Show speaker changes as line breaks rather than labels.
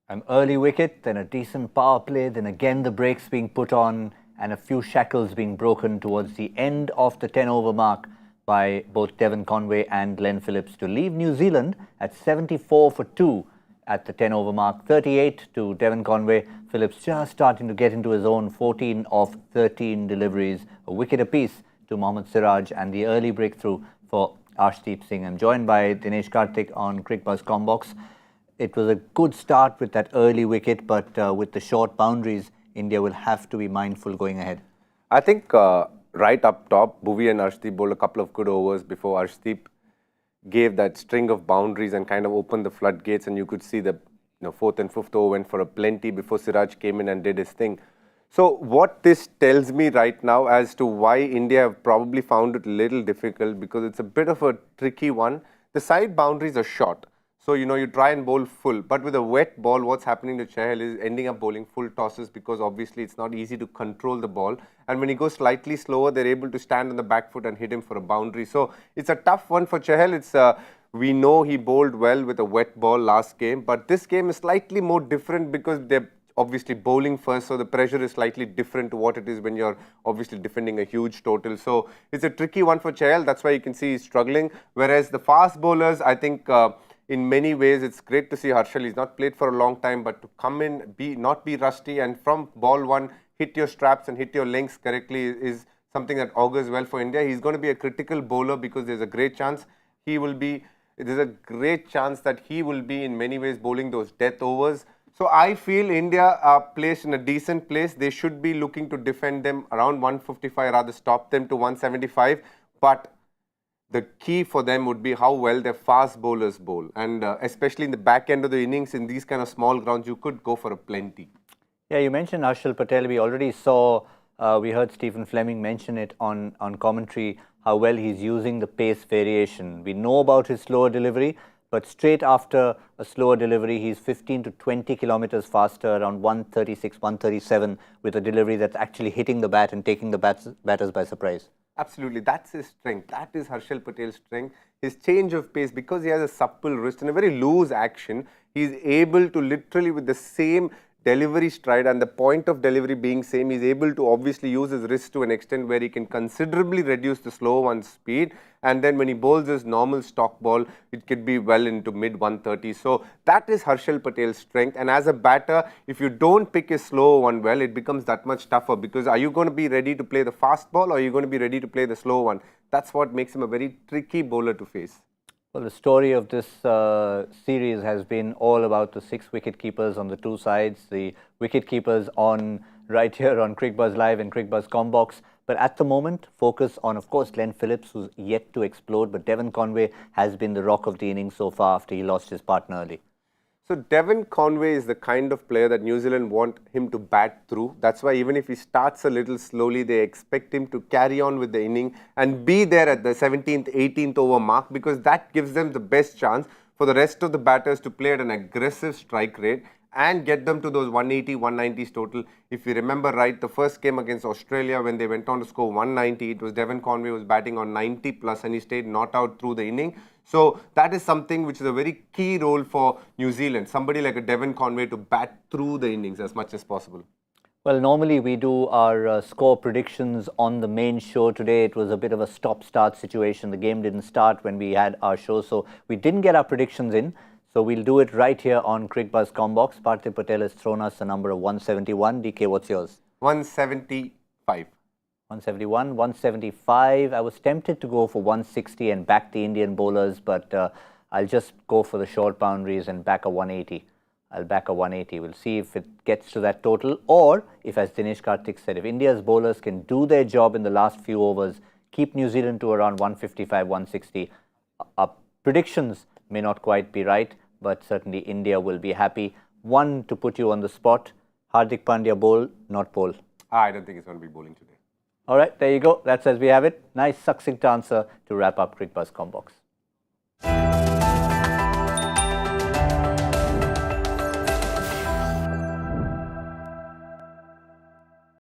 An early wicket, then a decent power play, then again the brakes being put on and a few shackles being broken towards the end of the 10-over mark by both Devon Conway and Glenn Phillips to leave New Zealand at 74 for 2 at the 10-over mark. 38 to Devon Conway. Phillips just starting to get into his own. 14 of 13 deliveries, a wicket apiece to Mohammad Siraj, and the early breakthrough for Arshdeep Singh. I'm joined by Dinesh Karthik on Cricbuzz Comm Box. It was a good start with that early wicket, but with the short boundaries, India will have to be mindful going ahead.
I think right up top, Bhuvi and Arshdeep bowled a couple of good overs before Arshdeep gave that string of boundaries and kind of opened the floodgates, and you could see the fourth and fifth over went for a plenty before Siraj came in and did his thing. So what this tells me right now as to why India have probably found it a little difficult, because it's a bit of a tricky one. The side boundaries are short. So, you try and bowl full, but with a wet ball, what's happening to Chahal is ending up bowling full tosses, because obviously it's not easy to control the ball. And when he goes slightly slower, they're able to stand on the back foot and hit him for a boundary. So it's a tough one for Chahal. We know he bowled well with a wet ball last game, but this game is slightly more different because they're obviously bowling first, so the pressure is slightly different to what it is when you're obviously defending a huge total. So it's a tricky one for Chahal. That's why you can see he's struggling. Whereas the fast bowlers, I think, in many ways, it's great to see Harshal. He's not played for a long time, but to come in, not be rusty, and from ball one, hit your straps and hit your lengths correctly is something that augurs well for India. He's going to be a critical bowler because there's a great chance there's a great chance that he will be in many ways bowling those death overs. So I feel India are placed in a decent place. They should be looking to defend them around 155, rather stop them to 175. But the key for them would be how well their fast bowlers bowl. And especially in the back end of the innings, in these kind of small grounds, you could go for a plenty.
Yeah, you mentioned Harshal Patel. We already saw, we heard Stephen Fleming mention it on commentary, how well he's using the pace variation. We know about his slower delivery, but straight after a slower delivery, he's 15 to 20 kilometers faster, around 136, 137, with a delivery that's actually hitting the bat and taking the batters by surprise.
Absolutely, that's his strength. That is Harshal Patel's strength. His change of pace, because he has a supple wrist and a very loose action, he's able to literally, with the same delivery stride and the point of delivery being same, he's able to obviously use his wrist to an extent where he can considerably reduce the slow one's speed. And then when he bowls his normal stock ball, it could be well into mid 130s. So that is Harshal Patel's strength. And as a batter, if you don't pick his slow one well, it becomes that much tougher, because are you going to be ready to play the fast ball, or are you going to be ready to play the slow one? That's what makes him a very tricky bowler to face.
Well, the story of this series has been all about the 6 wicket keepers on the two sides, the wicket keepers on right here on Cricbuzz Live and Cricbuzz Comm Box. But at the moment, focus on, of course, Glenn Phillips, who's yet to explode. But Devon Conway has been the rock of the innings so far after he lost his partner early.
So Devon Conway is the kind of player that New Zealand want him to bat through. That's why even if he starts a little slowly, they expect him to carry on with the inning and be there at the 17th, 18th over mark, because that gives them the best chance for the rest of the batters to play at an aggressive strike rate and get them to those 180, 190s total. If you remember right, the first game against Australia, when they went on to score 190, it was Devon Conway who was batting on 90 plus, and he stayed not out through the inning. So that is something which is a very key role for New Zealand, somebody like a Devon Conway to bat through the innings as much as possible.
Well, normally we do our score predictions on the main show. Today it was a bit of a stop-start situation. The game didn't start when we had our show, so we didn't get our predictions in. So we'll do it right here on Cricbuzz Comm Box. Parthiv Patel has thrown us a number of 171. DK, what's yours?
175.
171, 175. I was tempted to go for 160 and back the Indian bowlers, but I'll just go for the short boundaries and back a 180. I'll back a 180. We'll see if it gets to that total, or if, as Dinesh Karthik said, if India's bowlers can do their job in the last few overs, keep New Zealand to around 155, 160. Our predictions may not quite be right, but certainly India will be happy. One to put you on the spot, Hardik Pandya bowl, not bowl.
I don't think he's going to be bowling today.
All right, there you go. That's as we have it. Nice succinct answer to wrap up Cricbuzz Comm Box.